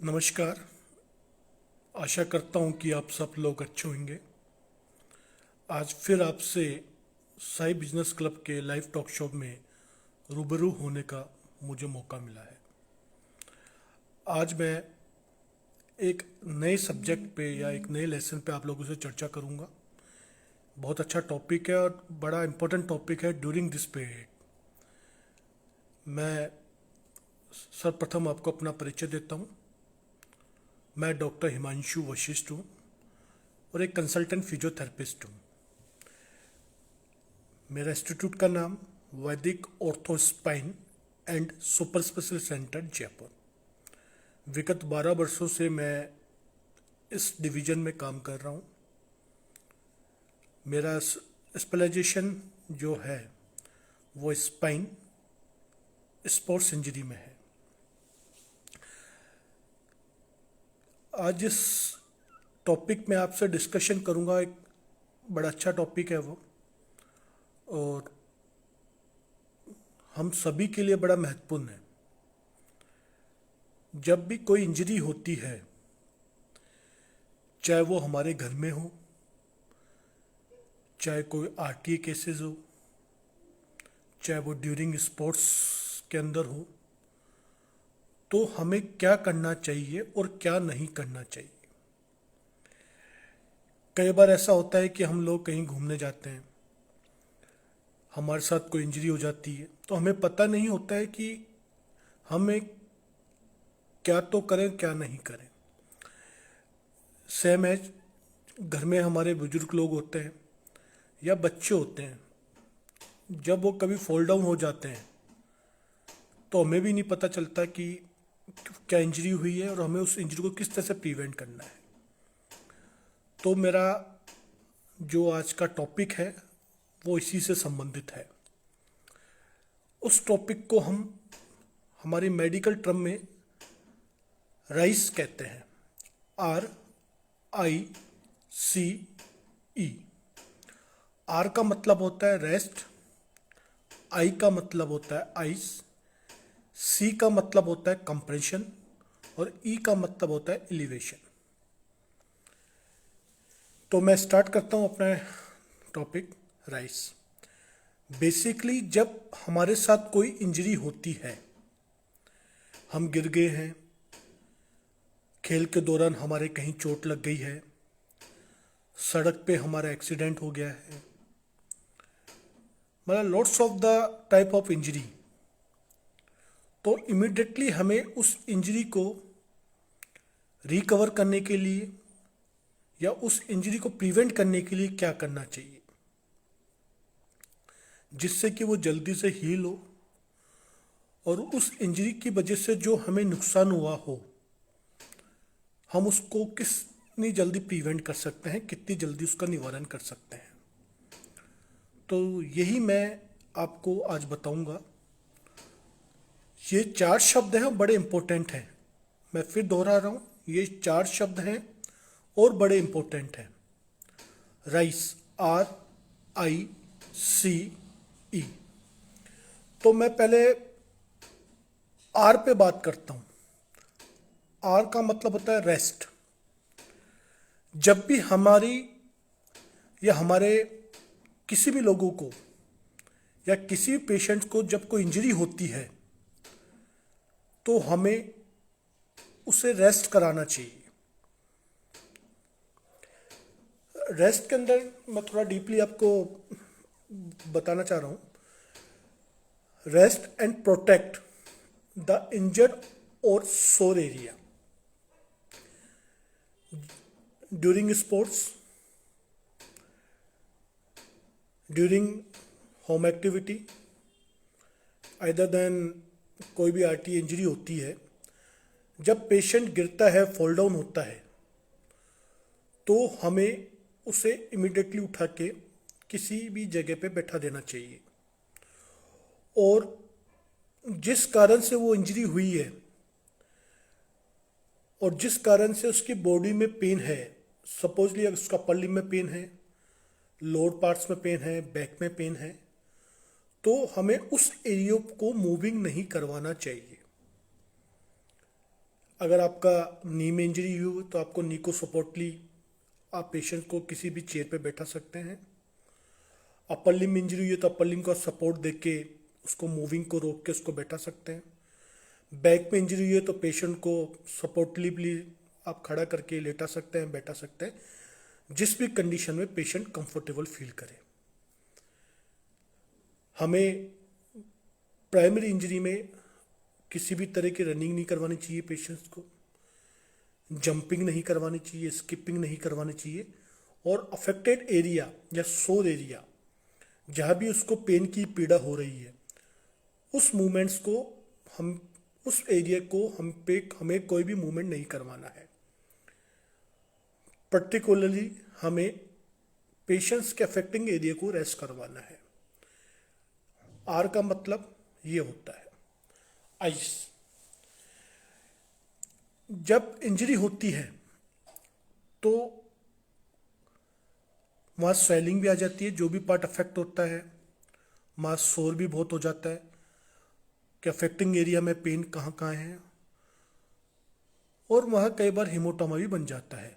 नमस्कार। आशा करता हूँ कि आप सब लोग अच्छे होंगे। आज फिर आपसे साई बिजनेस क्लब के लाइव टॉक शो में रूबरू होने का मुझे मौका मिला है। आज मैं एक नए सब्जेक्ट पे या एक नए लेसन पे आप लोगों से चर्चा करूँगा। बहुत अच्छा टॉपिक है और बड़ा इम्पोर्टेंट टॉपिक है ड्यूरिंग दिस पीरियड। मैं सर्वप्रथम आपको अपना परिचय देता हूँ। मैं डॉक्टर हिमांशु वशिष्ठ हूँ और एक कंसल्टेंट फिजियोथेरेपिस्ट हूँ। मेरा इंस्टीट्यूट का नाम वैदिक ortho spine and super special centre Jaipur. विगत 12 वर्षों से मैं इस डिवीज़न में काम कर रहा हूँ। मेरा स्पेशलाइजेशन जो है वो स्पाइन स्पोर्ट्स इंजरी में है। आज इस टॉपिक में आपसे डिस्कशन करूँगा। एक बड़ा अच्छा टॉपिक है वो, और हम सभी के लिए बड़ा महत्वपूर्ण है। जब भी कोई इंजरी होती है, चाहे वो हमारे घर में हो, चाहे कोई आरटीए केसेस हो, चाहे वो ड्यूरिंग स्पोर्ट्स के अंदर हो, तो हमें क्या करना चाहिए और क्या नहीं करना चाहिए। कई बार ऐसा होता है कि हम लोग कहीं घूमने जाते हैं, हमारे साथ कोई इंजरी हो जाती है, तो हमें पता नहीं होता है कि हमें क्या तो करें क्या नहीं करें। सेम है, घर में हमारे बुजुर्ग लोग होते हैं या बच्चे होते हैं, जब वो कभी फॉल डाउन हो जाते हैं तो हमें भी नहीं पता चलता कि क्या इंजरी हुई है और हमें उस इंजरी को किस तरह से प्रिवेंट करना है। तो मेरा जो आज का टॉपिक है वो इसी से संबंधित है। उस टॉपिक को हम हमारी मेडिकल टर्म में राइस कहते हैं, RICE। आर का मतलब होता है रेस्ट, आई का मतलब होता है आइस, सी का मतलब होता है कंप्रेशन और ई का मतलब होता है एलिवेशन। तो मैं स्टार्ट करता हूं अपना टॉपिक राइस। बेसिकली जब हमारे साथ कोई इंजरी होती है, हम गिर गए हैं, खेल के दौरान हमारे कहीं चोट लग गई है, सड़क पे हमारा एक्सीडेंट हो गया है, मतलब lots of the type of injury, तो इमिडिएटली हमें उस इंजरी को रिकवर करने के लिए या उस इंजरी को प्रिवेंट करने के लिए क्या करना चाहिए, जिससे कि वो जल्दी से हील हो और उस इंजरी की वजह से जो हमें नुकसान हुआ हो, हम उसको कितनी जल्दी प्रिवेंट कर सकते हैं, कितनी जल्दी उसका निवारण कर सकते हैं। तो यही मैं आपको आज बताऊंगा। ये 4 शब्द हैं, बड़े इंपॉर्टेंट हैं। मैं फिर दोहरा रहा हूं, ये 4 शब्द हैं और बड़े इंपॉर्टेंट हैं। Rice, RICE। तो मैं पहले आर पे बात करता हूं। आर का मतलब होता है रेस्ट। जब भी हमारी या हमारे किसी भी लोगों को या किसी भी पेशेंट को जब कोई इंजरी होती है तो हमें उसे रेस्ट कराना चाहिए। रेस्ट के अंदर मैं थोड़ा डीपली आपको बताना चाह रहा हूं। Rest and protect the injured और सोर area during sports, during home activity, other than कोई भी आरटी इंजरी होती है। जब पेशेंट गिरता है, फॉल डाउन होता है, तो हमें उसे इमिडिएटली उठा के किसी भी जगह पे बैठा देना चाहिए। और जिस कारण से वो इंजरी हुई है और जिस कारण से उसकी बॉडी में पेन है, सपोजली अगर उसका अपर लिम्ब में पेन है, लोअर पार्ट्स में पेन है, बैक में पेन है, तो हमें उस एरिया को मूविंग नहीं करवाना चाहिए। अगर आपका नी में इंजरी हुई हो तो आपको नी को सपोर्टली आप पेशेंट को किसी भी चेयर पे बैठा सकते हैं। अपर लिम्ब इंजरी हुई है तो अपर लिम्ब को सपोर्ट देके उसको मूविंग को रोक के उसको बैठा सकते हैं। बैक में इंजरी हुई है तो पेशेंट को सपोर्टिवली आप खड़ा करके लेटा सकते हैं, बैठा सकते हैं, जिस भी कंडीशन में पेशेंट कंफर्टेबल फील करे। हमें प्राइमरी इंजरी में किसी भी तरह की रनिंग नहीं करवानी चाहिए, पेशेंट्स को जंपिंग नहीं करवानी चाहिए, स्किपिंग नहीं करवानी चाहिए, और अफेक्टेड एरिया या सोर एरिया जहाँ भी उसको पेन की पीड़ा हो रही है उस मूवमेंट्स को हम उस एरिया को हमें कोई भी मूवमेंट नहीं करवाना है। पर्टिकुलरली हमें पेशेंट्स के अफेक्टिंग एरिया को रेस्ट करवाना है। आर का मतलब ये होता है आइस। जब इंजरी होती है तो वहाँ स्वेलिंग भी आ जाती है, जो भी पार्ट अफेक्ट होता है वहाँ सोर भी बहुत हो जाता है कि अफेक्टिंग एरिया में पेन कहाँ कहाँ है, और वहाँ कई बार हिमोटोमा भी बन जाता है।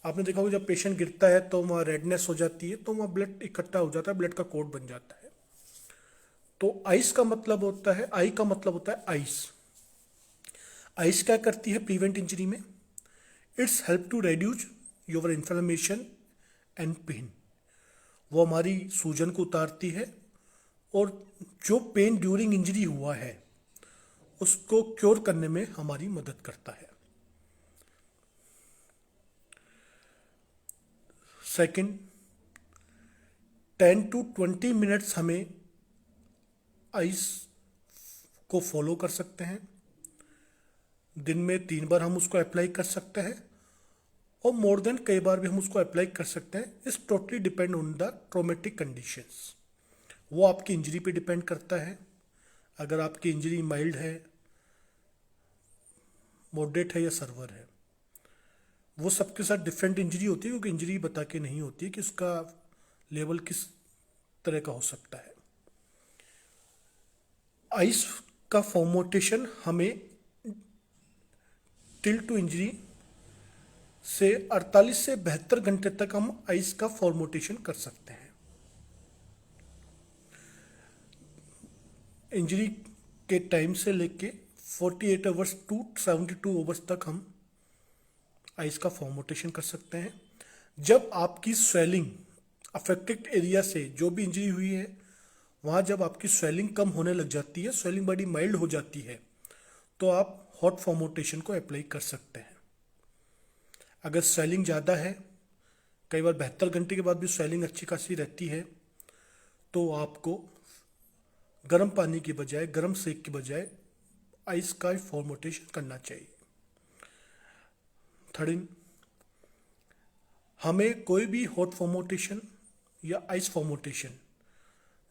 आपने देखा होगा जब पेशेंट गिरता है तो वहाँ रेडनेस हो जाती है, तो वहाँ ब्लड इकट्ठा हो जाता है, ब्लड का कोट बन जाता है। तो आइस का मतलब होता है, आई का मतलब होता है आइस। आइस क्या करती है प्रिवेंट इंजरी में? Its help to reduce your inflammation and pain. वो हमारी सूजन को उतारती है और जो पेन ड्यूरिंग इंजरी हुआ है उसको क्योर करने में हमारी मदद करता है। सेकंड, 10 to 20 मिनट्स हमें आइस को फॉलो कर सकते हैं। दिन में 3 बार हम उसको अप्लाई कर सकते हैं और मोर देन कई बार भी हम उसको अप्लाई कर सकते हैं। इस totally depend on the traumatic conditions. वो आपकी इंजरी पे डिपेंड करता है। अगर आपकी इंजरी माइल्ड है, मॉडरेट है या सर्वर है, वो सबके साथ डिफरेंट इंजरी होती है, क्योंकि इंजरी बता के नहीं होती है कि उसका लेवल किस तरह का हो सकता है। आइस का फॉर्मेशन हमें टिल टू इंजरी से 48 से 72 घंटे तक हम आइस का फॉर्मेशन कर सकते हैं। इंजरी के टाइम से लेके 48 आवर्स टू 72 आवर्स तक हम आइस का फॉर्मेशन कर सकते हैं। जब आपकी स्वेलिंग अफेक्टेड एरिया से जो भी इंजरी हुई है वहाँ जब आपकी स्वेलिंग कम होने लग जाती है, स्वेलिंग बड़ी माइल्ड हो जाती है, तो आप हॉट फॉर्मेशन को अप्लाई कर सकते हैं। अगर स्वेलिंग ज़्यादा है, कई बार 72 घंटे के बाद भी स्वेलिंग अच्छी खासी रहती है, तो आपको गर्म पानी की बजाय, गर्म सेक की बजाय आइस का फॉर्मेशन करना चाहिए। थर्ड, हमें कोई भी हॉट फॉर्मेशन या आइस फॉर्मेशन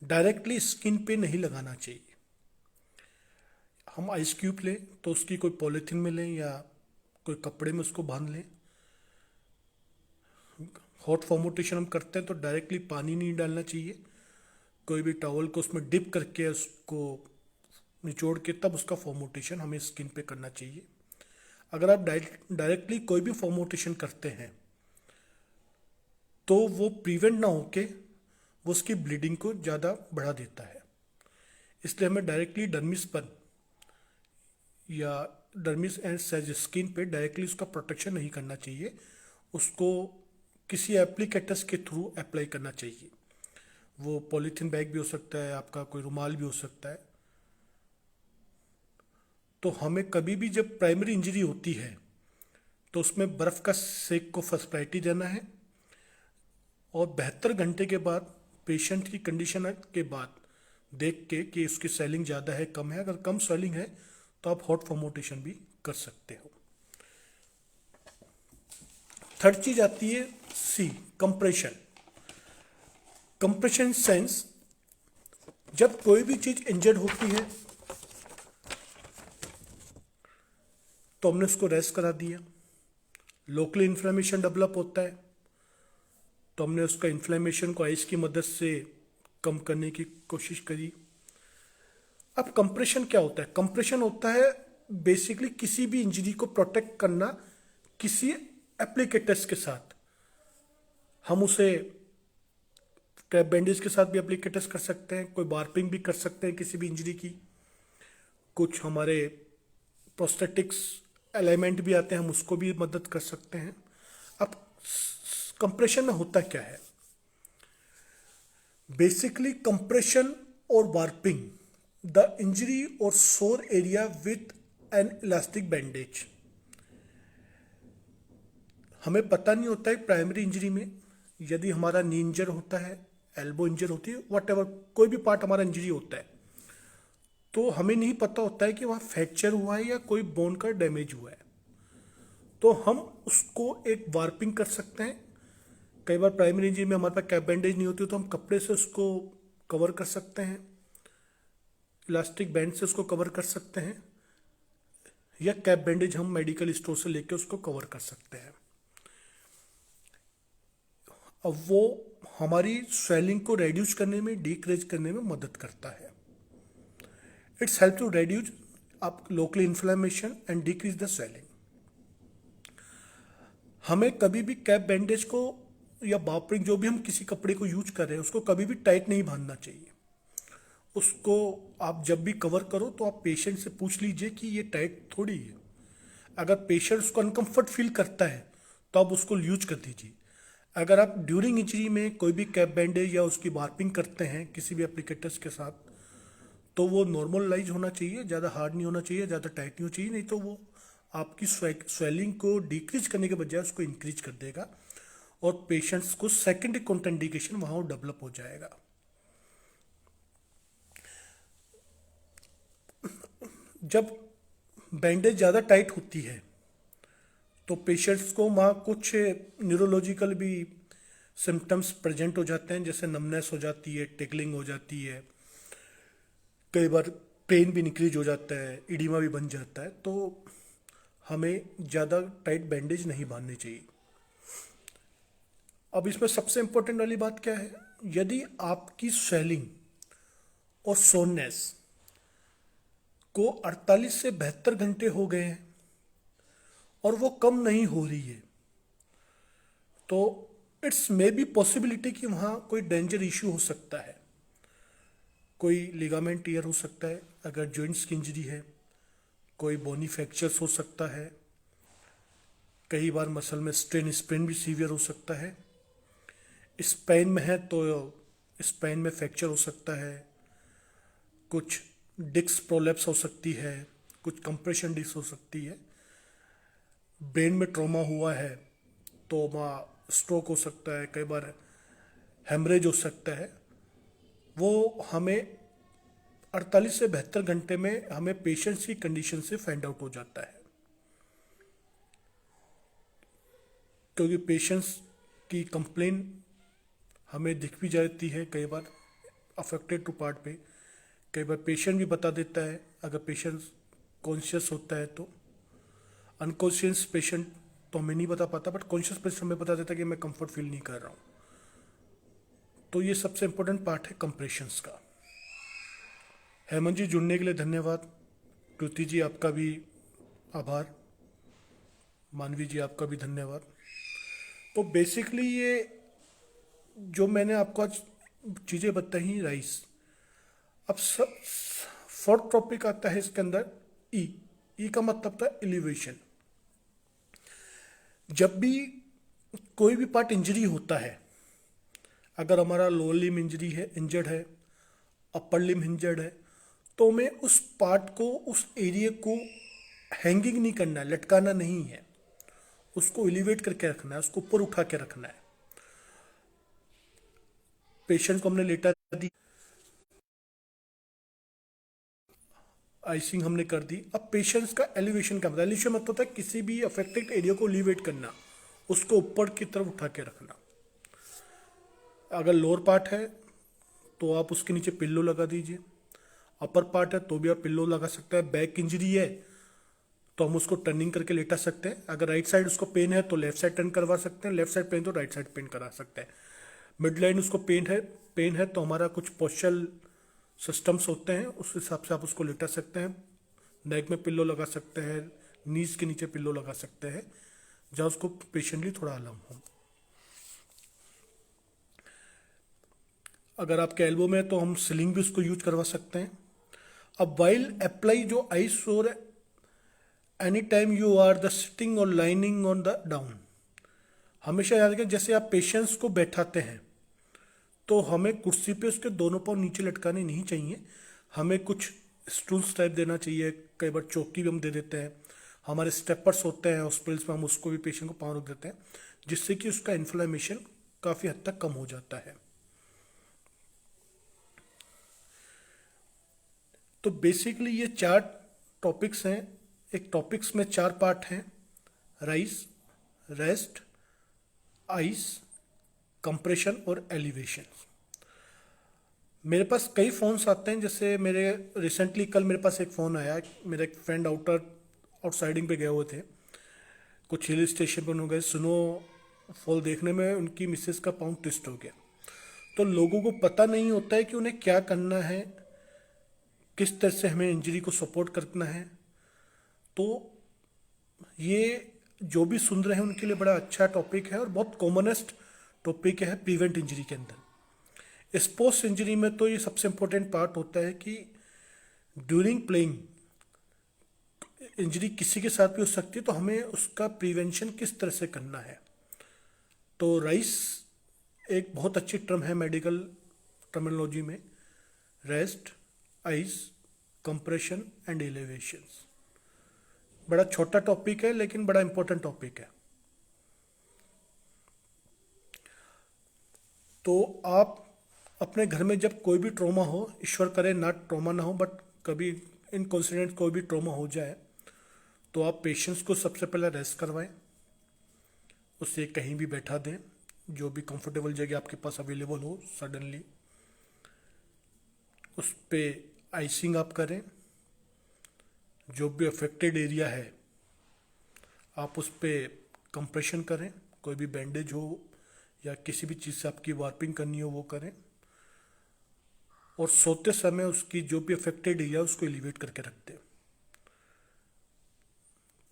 डायरेक्टली स्किन पे नहीं लगाना चाहिए। हम आइस क्यूब लें तो उसकी कोई पॉलीथीन में लें या कोई कपड़े में उसको बांध लें। हॉट फॉर्मेशन हम करते हैं तो डायरेक्टली पानी नहीं डालना चाहिए, कोई भी टॉवल को उसमें डिप करके उसको निचोड़ के तब उसका फॉर्मेशन हमें स्किन पे करना चाहिए। अगर आप डायरेक्टली कोई भी फॉर्मेशन करते हैं तो वो प्रिवेंट ना होके वो उसकी ब्लीडिंग को ज़्यादा बढ़ा देता है। इसलिए हमें डायरेक्टली डर्मिस पर या डर्मिस एंड सेज स्किन पे डायरेक्टली उसका प्रोटेक्शन नहीं करना चाहिए, उसको किसी एप्लीकेटर्स के थ्रू अप्लाई करना चाहिए। वो पॉलीथीन बैग भी हो सकता है, आपका कोई रुमाल भी हो सकता है। तो हमें कभी भी जब प्राइमरी इंजरी होती है तो उसमें बर्फ़ का सेक को फर्स्ट प्रायोरिटी देना है, और 72 घंटे के बाद पेशेंट की कंडीशन के बाद देख के कि उसकी स्वेलिंग ज़्यादा है कम है, अगर कम स्वेलिंग है तो आप हॉट फॉर्मेशन भी कर सकते हो। थर्ड चीज आती है सी, कंप्रेशन। कंप्रेशन सेंस, जब कोई भी चीज इंजर्ड होती है तो हमने उसको रेस्ट करा दिया, लोकल इन्फ्लेमेशन डेवलप होता है तो हमने उसका इन्फ्लेमेशन को आइस की मदद से कम करने की कोशिश करी। अब कंप्रेशन क्या होता है? कंप्रेशन होता है बेसिकली किसी भी इंजरी को प्रोटेक्ट करना किसी एप्लीकेटर्स के साथ, हम उसे कैप बैंडेज के साथ भी एप्लीकेटर्स कर सकते हैं, कोई बार्पिंग भी कर सकते हैं किसी भी इंजरी की। कुछ हमारे प्रोस्थेटिक्स एलिमेंट भी आते हैं, हम उसको भी मदद कर सकते हैं। अब कंप्रेशन में होता क्या है, बेसिकली कंप्रेशन और वार्पिंग द इंजरी और सोर area with an elastic bandage. हमें पता नहीं होता है प्राइमरी इंजरी में, यदि हमारा नी इंजर होता है, एल्बो इंजर होती है, वट एवर कोई भी पार्ट हमारा इंजरी होता है, तो हमें नहीं पता होता है कि वहाँ फ्रैक्चर हुआ है या कोई बोन का डैमेज हुआ है, तो हम उसको एक वार्पिंग कर सकते हैं। कई बार प्राइमरी इंजरी में हमारे पास कैप बैंडेज नहीं होती, तो हम कपड़े से उसको कवर कर सकते हैं, इलास्टिक बैंड से उसको कवर कर सकते हैं, या कैप बैंडेज हम मेडिकल स्टोर से लेके उसको कवर कर सकते हैं। अब वो हमारी स्वेलिंग को रेड्यूस करने में, डिक्रीज करने में मदद करता है। इट्स हेल्प टू रेड्यूस आप local inflammation and decrease the swelling. हमें कभी भी कैप बैंडेज को या बार्पिंग, जो भी हम किसी कपड़े को यूज कर रहे हैं, उसको कभी भी टाइट नहीं बांधना चाहिए। उसको आप जब भी कवर करो तो आप पेशेंट से पूछ लीजिए कि ये टाइट थोड़ी है। अगर पेशेंट उसको अनकंफर्ट फील करता है तो आप उसको यूज कर दीजिए। अगर आप ड्यूरिंग इंजरी में कोई भी कैप बैंडेज या उसकी वार्पिंग करते हैं किसी भी एप्लीकेटर्स के साथ, तो वो नॉर्मलाइज होना चाहिए, ज़्यादा हार्ड नहीं होना चाहिए, ज़्यादा टाइट नहीं होना चाहिए, नहीं तो वो आपकी स्वेलिंग को डिक्रीज करने के बजाय उसको इंक्रीज कर देगा और पेशेंट्स को सेकेंडरी कॉन्ट्राइंडिकेशन वहाँ डेवलप हो जाएगा। जब बैंडेज ज़्यादा टाइट होती है तो पेशेंट्स को वहाँ कुछ न्यूरोलॉजिकल भी सिम्टम्स प्रेजेंट हो जाते हैं, जैसे नमनेस हो जाती है, टिकलिंग हो जाती है, कई बार पेन भी इंक्रीज हो जाता है, इडिमा भी बन जाता है। तो हमें ज़्यादा टाइट बैंडेज नहीं बांधनी चाहिए। अब इसमें सबसे इम्पोर्टेंट वाली बात क्या है, यदि आपकी स्वेलिंग और सोननेस को 48 से 72 घंटे हो गए हैं और वो कम नहीं हो रही है, तो इट्स मे बी पॉसिबिलिटी कि वहाँ कोई डेंजर इश्यू हो सकता है, कोई लिगामेंट टीयर हो सकता है, अगर जॉइंट्स की इंजरी है, कोई बोनी फ्रैक्चर्स हो सकता है, कई बार मसल में स्ट्रेन स्प्रेन भी सीवियर हो सकता है, स्पाइन में है तो स्पाइन में फ्रैक्चर हो सकता है, कुछ डिस्क प्रोलैप्स हो सकती है, कुछ कंप्रेशन डिस्क हो सकती है, ब्रेन में ट्रॉमा हुआ है तो वहाँ स्ट्रोक हो सकता है, कई बार हेमरेज हो सकता है। वो हमें 48 से 72 घंटे में हमें पेशेंट्स की कंडीशन से फाइंड आउट हो जाता है, क्योंकि पेशेंट्स की कंप्लेन हमें दिख भी जाती है कई बार अफेक्टेड टू पार्ट पे, कई बार पेशेंट भी बता देता है, अगर पेशेंट कॉन्शियस होता है तो। अनकॉन्शियस पेशेंट तो हमें नहीं बता पाता, बट कॉन्शियस पेशेंट हमें बता देता है कि मैं कंफर्ट फील नहीं कर रहा हूँ। तो ये सबसे इम्पोर्टेंट पार्ट है कंप्रेशंस का। हेमंत जी जुड़ने के लिए धन्यवाद, कृति जी आपका भी आभार, मानवी जी आपका भी धन्यवाद। तो बेसिकली ये जो मैंने आपको आज चीज़ें बताई राइस, अब फोर्थ टॉपिक आता है इसके अंदर ई का मतलब था एलिवेशन। जब भी कोई भी पार्ट इंजरी होता है, अगर हमारा लोअर लिम इंजरी है, इंजर्ड है, अपर लिम इंजर्ड है, तो हमें उस पार्ट को, उस एरिया को हैंगिंग नहीं करना है, लटकाना नहीं है, उसको एलिवेट करके रखना है, उसको ऊपर उठा के रखना है। पेशेंट को हमने लेटा दी, आइसिंग हमने कर दी। अब पेशेंट्स का एलिवेशन का मतलब, एलिवेशन मतलब होता है किसी भी अफेक्टेड एरिया को एलिवेट करना, उसको ऊपर की तरफ उठा के रखना। अगर लोअर पार्ट है तो आप उसके नीचे पिल्लो लगा दीजिए, अपर पार्ट है तो भी आप पिल्लो लगा सकते हैं, बैक इंजरी है तो हम उसको टर्निंग करके लेटा सकते हैं, अगर राइट साइड उसको पेन है तो लेफ्ट साइड टर्न करवा सकते हैं, लेफ्ट साइड पेन तो राइट साइड पेन करा सकते हैं। मिड लाइन उसको पेन है तो हमारा कुछ पोस्चरल सिस्टम्स होते हैं, उस हिसाब से आप उसको लेटा सकते हैं। नेक में पिल्लो लगा सकते हैं, नीज के नीचे पिल्लो लगा सकते हैं, जहाँ उसको पेशेंटली थोड़ा आराम हो। अगर आपके एल्बो में है तो हम स्लिंग भी उसको यूज करवा सकते हैं। अब वाइल अप्लाई जो आइस और any time you are the sitting और लाइनिंग ऑन द डाउन, हमेशा याद रखें जैसे आप पेशेंट्स को बैठाते हैं तो हमें कुर्सी पे उसके दोनों पाँव नीचे लटकाने नहीं चाहिए, हमें कुछ स्टूल्स टाइप देना चाहिए, कई बार चौकी भी हम दे देते हैं। हमारे स्टेपर्स होते हैं हॉस्पिटल्स में, हम उसको भी पेशेंट को पाँव रख देते हैं, जिससे कि उसका इन्फ्लेमेशन काफ़ी हद तक कम हो जाता है। तो बेसिकली ये 4 टॉपिक्स हैं। एक टॉपिक्स में 4 पार्ट हैं: राइज, रेस्ट, आइस, कंप्रेशन और एलिवेशन। मेरे पास कई फ़ोन्स आते हैं, जैसे मेरे रिसेंटली कल मेरे पास एक फ़ोन आया, मेरा एक फ्रेंड आउटसाइडिंग पे गए हुए थे, कुछ हिल स्टेशन पर हो गए, स्नोफॉल देखने में उनकी मिसेस का पाँव ट्विस्ट हो गया। तो लोगों को पता नहीं होता है कि उन्हें क्या करना है, किस तरह से हमें इंजरी को सपोर्ट करना है। तो ये जो भी सुन रहे हैं उनके लिए बड़ा अच्छा टॉपिक है और बहुत कॉमनेस्ट टॉपिक है प्रिवेंट इंजरी के अंदर। स्पोर्ट्स इंजरी में तो ये सबसे इम्पोर्टेंट पार्ट होता है कि ड्यूरिंग प्लेइंग इंजरी किसी के साथ भी हो सकती है, तो हमें उसका प्रिवेंशन किस तरह से करना है। तो राइस एक बहुत अच्छी टर्म है मेडिकल टर्मिनोलॉजी में: rest, ice, compression and elevations. बड़ा छोटा टॉपिक है लेकिन बड़ा इंपॉर्टेंट टॉपिक है। तो आप अपने घर में जब कोई भी ट्रॉमा हो, ईश्वर करे ना ट्रॉमा ना हो, बट कभी इनकॉन्सिडेंट कोई भी ट्रॉमा हो जाए, तो आप पेशेंट्स को सबसे पहले रेस्ट करवाएं, उसे कहीं भी बैठा दें, जो भी कंफर्टेबल जगह आपके पास अवेलेबल हो सडनली, उस पर आइसिंग आप करें। जो भी अफेक्टेड एरिया है आप उस पर कंप्रेशन करें, कोई भी बैंडेज हो या किसी भी चीज़ से आपकी वार्पिंग करनी हो वो करें, और सोते समय उसकी जो भी अफेक्टेड एरिया उसको एलिवेट करके रख दें।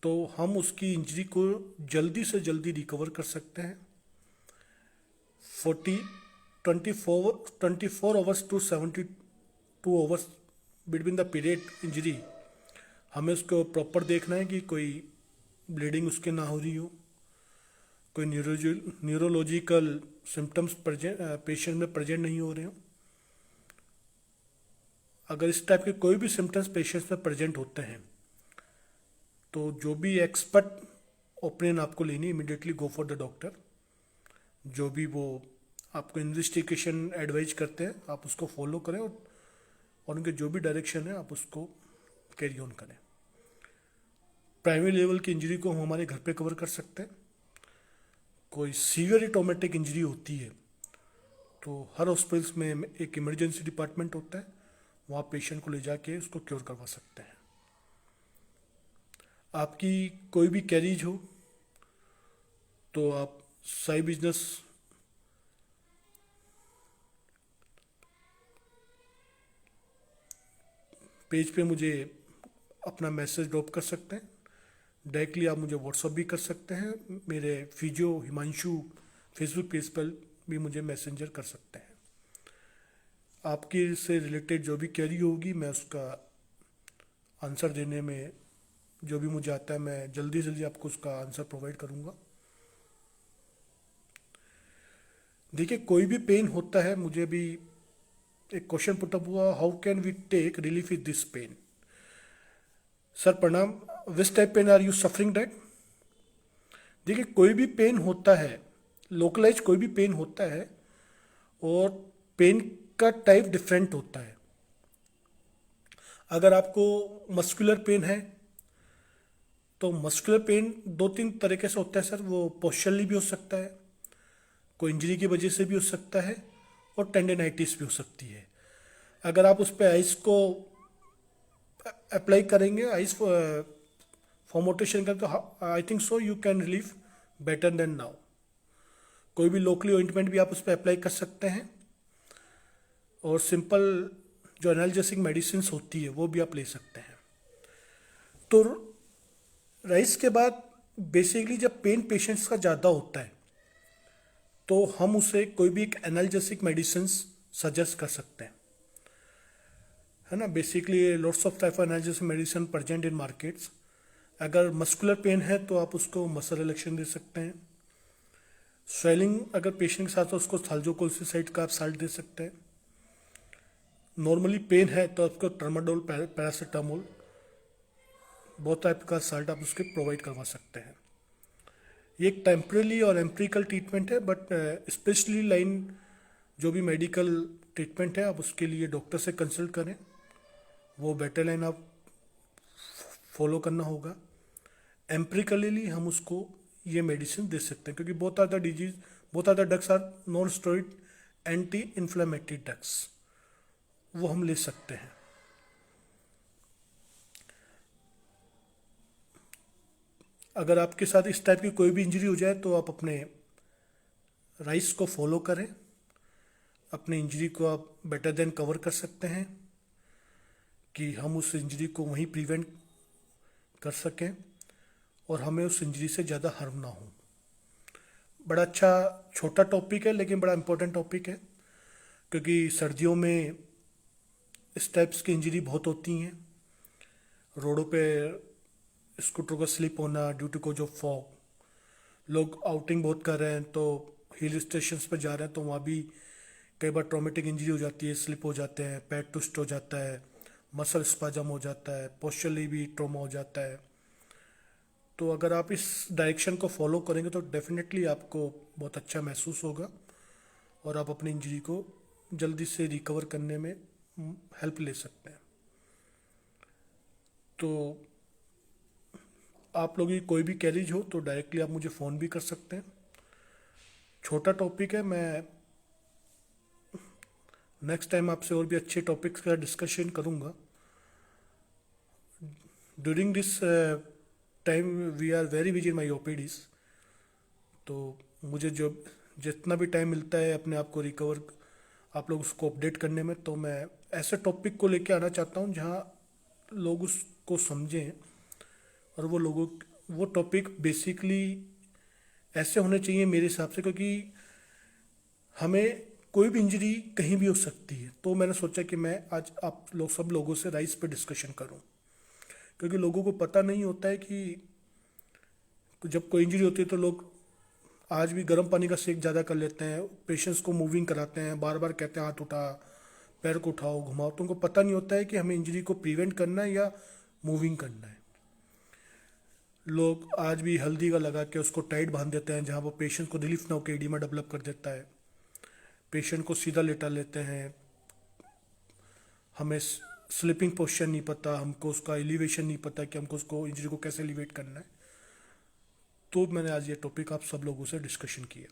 तो हम उसकी इंजरी को जल्दी से जल्दी रिकवर कर सकते हैं। 24 hours to 72 hours between the period injury, हमें उसको प्रॉपर देखना है कि कोई ब्लीडिंग उसके ना हो रही हो, कोई न्यूरोलॉजिकल सिम्टम्स पेशेंट में प्रेजेंट नहीं हो रहे हो। अगर इस टाइप के कोई भी सिम्टम्स पेशेंट्स में प्रेजेंट होते हैं तो जो भी एक्सपर्ट ओपिनियन आपको लेनी, immediately go for the doctor. जो भी वो आपको इन्वेस्टिगेशन एडवाइज करते हैं आप उसको फॉलो करें, और उनके जो भी डायरेक्शन है आप उसको कैरी ऑन करें। प्राइमरी लेवल की इंजरी को हम हमारे घर पे कवर कर सकते हैं। कोई सीवियर ट्रॉमेटिक इंजरी होती है तो हर हॉस्पिटल्स में एक इमरजेंसी डिपार्टमेंट होता है, वहाँ पेशेंट को ले जाके उसको क्योर करवा सकते हैं। आपकी कोई भी कैरीज हो तो आप साई बिजनेस पेज पे मुझे अपना मैसेज ड्रॉप कर सकते हैं। डायरेक्टली आप मुझे व्हाट्सअप भी कर सकते हैं, मेरे फिजियो हिमांशु फेसबुक पेज पर भी मुझे मैसेंजर कर सकते हैं। आपकी से रिलेटेड जो भी क्वेरी होगी मैं उसका आंसर देने में जो भी मुझे आता है मैं जल्दी से जल्दी आपको उसका आंसर प्रोवाइड करूँगा। देखिए, कोई भी पेन होता है, मुझे भी एक क्वेश्चन पुट अप हुआ, how can we take relief with this pain. Sir प्रणाम, which type pain are you suffering that. देखिए, कोई भी पेन होता है, लोकलाइज कोई भी पेन होता है, और पेन का टाइप डिफरेंट होता है। अगर आपको मस्कुलर पेन है तो मस्कुलर पेन 2-3 तरीके से होता है सर। वो पोस्चरली भी हो सकता है, कोई इंजरी की वजह से भी हो सकता है, और टेंडेनाइटिस भी हो सकती है। अगर आप उस पर आइस को अप्लाई करेंगे, आइस फॉर्मोटेशन का, तो I think so you can relieve better than now. कोई भी लोकली ऑइंटमेंट भी आप उस पर अप्लाई कर सकते हैं, और सिंपल जो एनाल्जेसिक मेडिसिन होती है वो भी आप ले सकते हैं। तो राइस के बाद बेसिकली जब पेन पेशेंट्स का ज़्यादा होता है तो हम उसे कोई भी एक एनाल्जेसिक मेडिसिन सजेस्ट कर सकते हैं, है ना। Basically lots of type of analgesic medicine present in markets. अगर मस्कुलर पेन है तो आप उसको मसल रिलैक्सेशन दे सकते हैं। स्वेलिंग अगर पेशेंट के साथ हो उसको थाल्जोकोलिसाइड का आप साल्ट दे सकते हैं। नॉर्मली पेन है तो आपको ट्रामाडोल, पैरासीटामोल, बहुत टाइप का साल्ट आप उसके प्रोवाइड करवा सकते हैं। ये एक टेम्परेरी और एम्पिरिकल ट्रीटमेंट है, बट स्पेशली लाइन जो भी मेडिकल ट्रीटमेंट है आप उसके लिए डॉक्टर से कंसल्ट करें, वो बेटर लाइन आप फॉलो करना होगा। एम्पिरिकली हम उसको ये मेडिसिन दे सकते हैं, क्योंकि बहुत ज़्यादा डिजीज, बहुत ज़्यादा drugs are non steroid anti inflammatory drugs, वो हम ले सकते हैं। अगर आपके साथ इस टाइप की कोई भी इंजरी हो जाए तो आप अपने राइस को फॉलो करें, अपने इंजरी को आप बेटर देन कवर कर सकते हैं कि हम उस इंजरी को वहीं प्रिवेंट कर सकें और हमें उस इंजरी से ज़्यादा हार्म ना हो। बड़ा अच्छा छोटा टॉपिक है लेकिन बड़ा इम्पोर्टेंट टॉपिक है, क्योंकि सर्दियों में इस टाइप्स की इंजरी बहुत होती हैं। रोडों पे स्कूटरों का स्लिप होना due to cause of fog, लोग आउटिंग बहुत कर रहे हैं तो हिल स्टेशंस पर जा रहे हैं तो वहाँ भी कई बार ट्रॉमेटिक इंजरी हो जाती है, स्लिप हो जाते हैं, पैर ट्विस्ट हो जाता है, मसल स्पाजम हो जाता है, पोस्चरली भी ट्रॉमा हो जाता है। तो अगर आप इस डायरेक्शन को फॉलो करेंगे तो डेफिनेटली आपको बहुत अच्छा महसूस होगा और आप अपनी इंजरी को जल्दी से रिकवर करने में हेल्प ले सकते हैं। तो आप लोगों की कोई भी कैरिज हो तो डायरेक्टली आप मुझे फ़ोन भी कर सकते हैं। छोटा टॉपिक है, मैं नेक्स्ट टाइम आपसे और भी अच्छे टॉपिक्स का डिस्कशन करूँगा। During this time we are very busy in my OPDs, तो मुझे जो जितना भी टाइम मिलता है अपने आप को रिकवर, आप लोग उसको अपडेट करने में, तो मैं ऐसे टॉपिक को लेके आना चाहता हूँ जहाँ लोग उसको समझें और वो टॉपिक बेसिकली ऐसे होने चाहिए मेरे हिसाब से, क्योंकि हमें कोई भी इंजरी कहीं भी हो सकती है। तो मैंने सोचा कि मैं आज आप लोग सब लोगों से राइस पे डिस्कशन करूं, क्योंकि लोगों को पता नहीं होता है कि जब कोई इंजरी होती है तो लोग आज भी गर्म पानी का सेक ज़्यादा कर लेते हैं, पेशेंट्स को मूविंग कराते हैं, बार बार कहते हैं हाथ उठा, पैर को उठाओ, घुमाओ, तो उनको पता नहीं होता है कि हमें इंजरी को प्रिवेंट करना है या मूविंग करना है। लोग आज भी हल्दी का लगा के उसको टाइट बांध देते हैं, जहाँ वो पेशेंट को रिलीफ ना हो के एडिमा डेवलप कर देता है। पेशेंट को सीधा लेटा लेते हैं, हमें स्लीपिंग पोस्चर नहीं पता, हमको उसका एलिवेशन नहीं पता कि हमको उसको इंजरी को कैसे एलिवेट करना है। तो मैंने आज ये टॉपिक आप सब लोगों से डिस्कशन किया।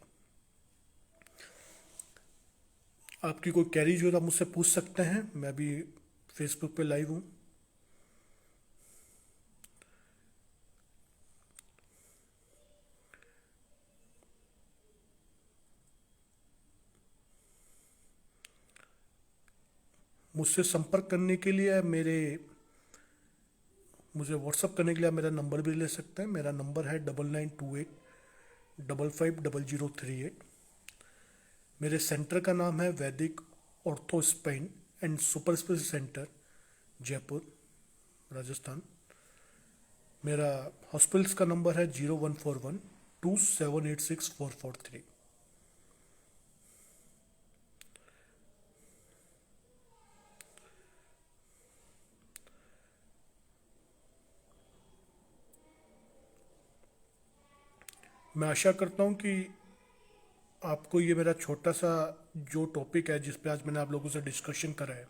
आपकी कोई क्वेरीज हो तो आप मुझसे पूछ सकते हैं, मैं भी फेसबुक पे लाइव हूँ। मुझसे संपर्क करने के लिए मुझे व्हाट्सअप करने के लिए आप मेरा नंबर भी ले सकते हैं। मेरा नंबर है 9928550038। मेरे सेंटर का नाम है वैदिक ortho spine and super speciality centre, Jaipur, Rajasthan. मेरा हॉस्पिटल्स का नंबर है 014127864443। मैं आशा करता हूँ कि आपको ये मेरा छोटा सा जो टॉपिक है जिस पे आज मैंने आप लोगों से डिस्कशन करा है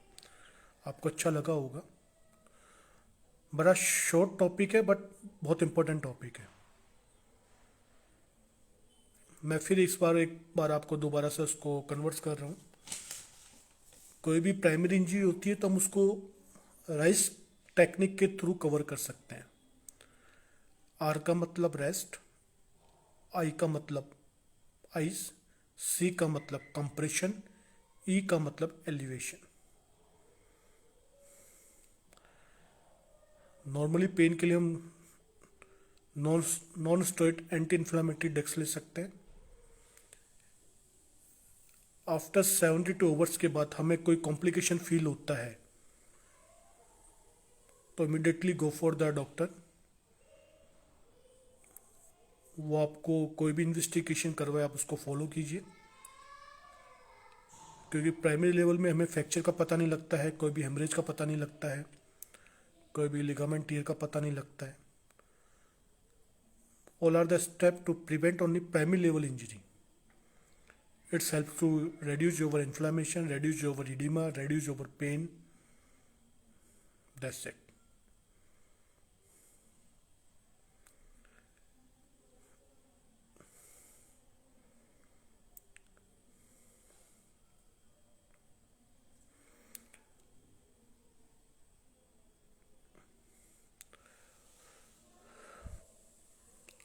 आपको अच्छा लगा होगा। बड़ा शॉर्ट टॉपिक है बट बहुत इम्पोर्टेंट टॉपिक है। मैं फिर एक बार आपको दोबारा से उसको कन्वर्ट कर रहा हूँ। कोई भी प्राइमरी इंजरी होती है तो हम उसको राइस टेक्निक के थ्रू कवर कर सकते हैं। आर का मतलब रेस्ट, आई का मतलब आइस, सी का मतलब कंप्रेशन, ई का मतलब एलिवेशन। नॉर्मली पेन के लिए हम non steroid anti inflammatory drugs ले सकते हैं। आफ्टर 72 आवर्स के बाद हमें कोई कॉम्प्लिकेशन फील होता है तो immediately go for the doctor. वो आपको कोई भी इन्वेस्टिगेशन करवाए आप उसको फॉलो कीजिए, क्योंकि प्राइमरी लेवल में हमें फ्रैक्चर का पता नहीं लगता है, कोई भी हेमरेज का पता नहीं लगता है, कोई भी लिगामेंट टीयर का पता नहीं लगता है। All are the step to prevent only primary level injury. It helps to reduce your inflammation, reduce your edema, reduce your pain. That's it.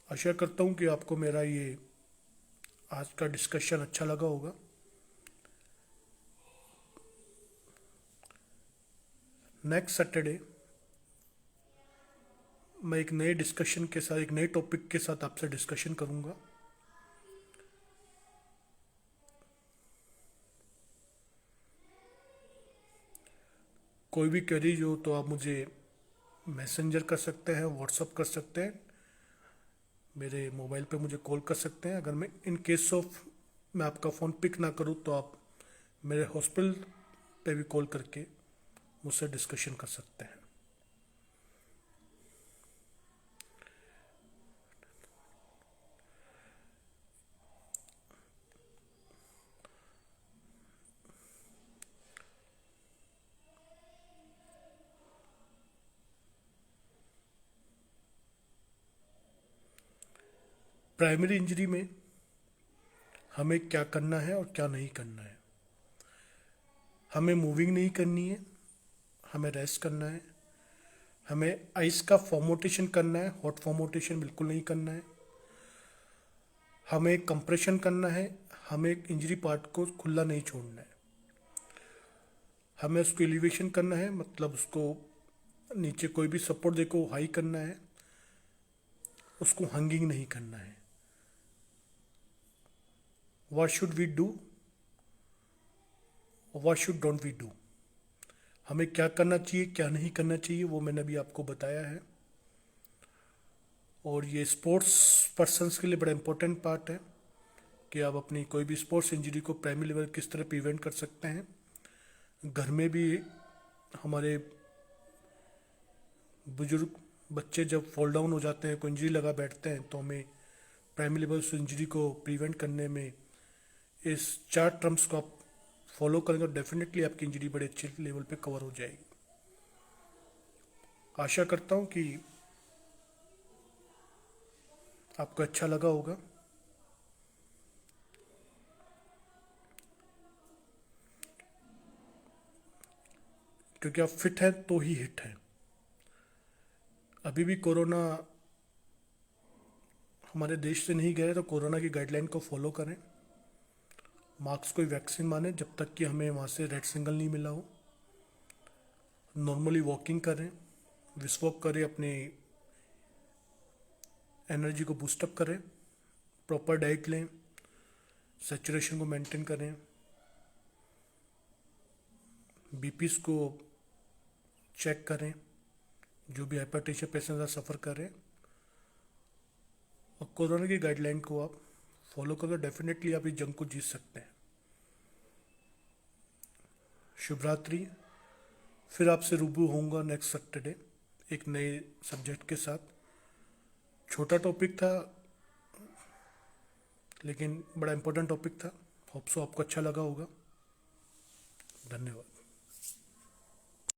आशा करता हूँ कि आपको मेरा ये आज का डिस्कशन अच्छा लगा होगा। नेक्स्ट सैटरडे मैं एक नए डिस्कशन के साथ, एक नए टॉपिक के साथ आपसे डिस्कशन करूँगा। कोई भी क्वेरी हो तो आप मुझे मैसेंजर कर सकते हैं, व्हाट्सअप कर सकते हैं, मेरे मोबाइल पे मुझे कॉल कर सकते हैं। अगर मैं इन केस ऑफ मैं आपका फ़ोन पिक ना करूँ तो आप मेरे हॉस्पिटल पे भी कॉल करके मुझसे डिस्कशन कर सकते हैं। प्राइमरी इंजरी में हमें क्या करना है और क्या नहीं करना है। हमें मूविंग नहीं करनी है, हमें रेस्ट करना है, हमें आइस का फॉर्मोटेशन करना है, हॉट फॉर्मोटेशन बिल्कुल नहीं करना है, हमें कंप्रेशन करना है, हमें इंजरी पार्ट को खुला नहीं छोड़ना है, हमें उसको एलिवेशन करना है, मतलब उसको नीचे कोई भी सपोर्ट देखो हाई करना है, उसको हंगिंग नहीं करना है। What should we do, what should don't we do, हमें क्या करना चाहिए क्या नहीं करना चाहिए वो मैंने अभी आपको बताया है। और ये स्पोर्ट्स पर्सन्स के लिए बड़ा इम्पोर्टेंट पार्ट है कि आप अपनी कोई भी स्पोर्ट्स इंजरी को प्राइमरी लेवल किस तरह प्रिवेंट कर सकते हैं। घर में भी हमारे बुजुर्ग बच्चे जब फॉल डाउन हो जाते हैं, कोई इंजरी लगा बैठते हैं, तो हमें प्राइमरी लेवल से इंजरी को प्रिवेंट करने में इस 4 टर्म्स को आप फॉलो करेंगे तो डेफिनेटली आपकी इंजरी बड़े अच्छे लेवल पे कवर हो जाएगी। आशा करता हूँ कि आपको अच्छा लगा होगा। क्योंकि आप फिट हैं तो ही हिट हैं। अभी भी कोरोना हमारे देश से नहीं गए तो कोरोना की गाइडलाइन को फॉलो करें, मास्क को वैक्सीन माने जब तक कि हमें वहाँ से रेड सिग्नल नहीं मिला हो। नॉर्मली वॉकिंग करें, विस्वॉक करें, अपनी एनर्जी को बूस्टअप करें, प्रॉपर डाइट लें, सैचुरेशन को मेंटेन करें, बीपीस को चेक करें, जो भी हाइपरटेंशन पेशेंट सफ़र करें, और कोरोना की गाइडलाइन को आप फॉलो करें, डेफिनेटली आप इस जंग को जीत सकते हैं। शुभ रात्रि। फिर आपसे रूबरू होऊंगा नेक्स्ट सैटरडे एक नए सब्जेक्ट के साथ। छोटा टॉपिक था लेकिन बड़ा इम्पोर्टेंट टॉपिक था। होप सो आपको अच्छा लगा होगा। धन्यवाद।